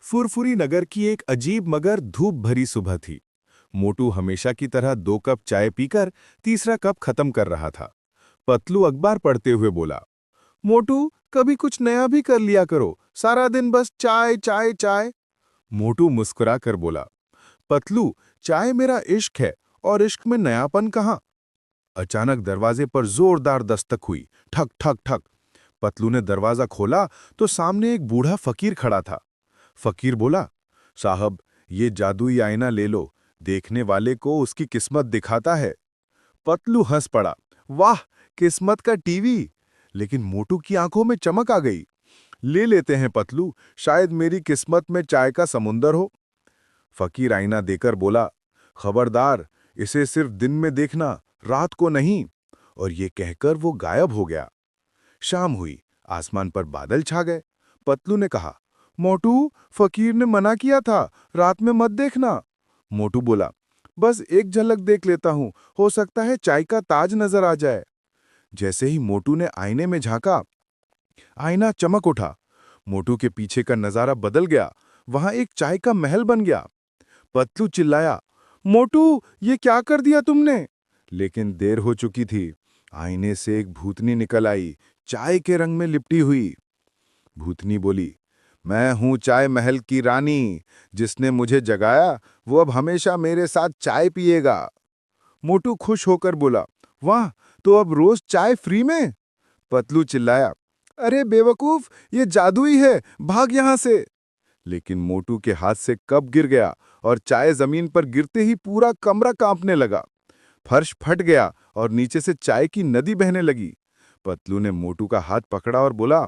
फुरफुरी नगर की एक अजीब मगर धूप भरी सुबह थी। मोटू हमेशा की तरह 2 कप चाय पीकर तीसरा कप खत्म कर रहा था। पतलू अखबार पढ़ते हुए बोला, मोटू, कभी कुछ नया भी कर लिया करो, सारा दिन बस चाय चाय चाय। मोटू मुस्कुरा कर बोला, पतलू, चाय मेरा इश्क है और इश्क में नयापन कहाँ। अचानक दरवाजे पर जोरदार दस्तक हुई। ठक ठक ठक। पतलू ने दरवाजा खोला तो सामने एक बूढ़ा फकीर खड़ा था। फकीर बोला, साहब, ये जादुई आईना ले लो, देखने वाले को उसकी किस्मत दिखाता है। पतलू हंस पड़ा, वाह, किस्मत का टीवी। लेकिन मोटू की आंखों में चमक आ गई। ले लेते हैं पतलू, शायद मेरी किस्मत में चाय का समुंदर हो। फकीर आईना देकर बोला, खबरदार, इसे सिर्फ दिन में देखना, रात को नहीं। और ये कहकर वो गायब हो गया। शाम हुई, आसमान पर बादल छा गए। पतलू ने कहा, मोटू, फकीर ने मना किया था, रात में मत देखना। मोटू बोला, बस एक झलक देख लेता हूं, हो सकता है चाय का ताज नजर आ जाए। जैसे ही मोटू ने आईने में झांका, आईना चमक उठा। मोटू के पीछे का नजारा बदल गया। वहां एक चाय का महल बन गया। पतलू चिल्लाया, मोटू, ये क्या कर दिया तुमने। लेकिन देर हो चुकी थी। आईने से एक भूतनी निकल आई, चाय के रंग में लिपटी हुई। भूतनी बोली, मैं हूं चाय महल की रानी, जिसने मुझे जगाया वो अब हमेशा मेरे साथ चाय पिएगा। मोटू खुश होकर बोला, वाह, तो अब रोज चाय फ्री में। पतलू चिल्लाया, अरे बेवकूफ, ये जादुई है, भाग यहां से। लेकिन मोटू के हाथ से कप गिर गया और चाय जमीन पर गिरते ही पूरा कमरा कांपने लगा। फर्श फट गया और नीचे से चाय की नदी बहने लगी। पतलू ने मोटू का हाथ पकड़ा और बोला,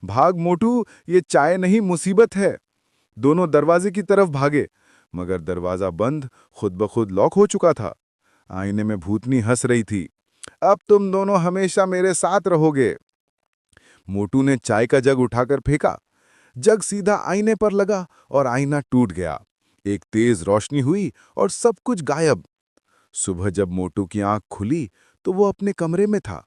भाग मोटू, ये चाय नहीं मुसीबत है। दोनों दरवाजे की तरफ भागे, मगर दरवाजा बंद खुद ब खुद लॉक हो चुका था। आईने में भूतनी हंस रही थी, अब तुम दोनों हमेशा मेरे साथ रहोगे। मोटू ने चाय का जग उठाकर फेंका। जग सीधा आईने पर लगा और आईना टूट गया। एक तेज रोशनी हुई और सब कुछ गायब। सुबह जब मोटू की आंख खुली तो वो अपने कमरे में था।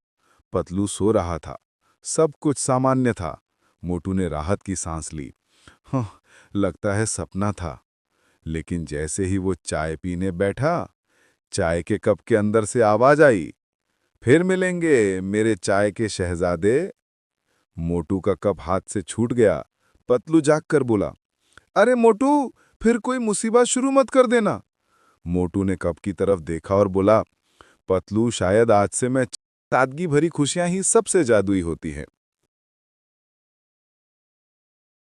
पतलू सो रहा था। सब कुछ सामान्य था। मोटू ने राहत की सांस ली। हाँ, लगता है सपना था। लेकिन जैसे ही वो चाय पीने बैठा, चाय के कप के अंदर से आवाज आई, फिर मिलेंगे मेरे चाय के शहजादे। मोटू का कप हाथ से छूट गया। पतलू जागकर बोला, अरे मोटू, फिर कोई मुसीबत शुरू मत कर देना। मोटू ने कप की तरफ देखा और बोला, पतलू, शायद आज से मैं सादगी भरी खुशियां ही सबसे जादुई होती हैं।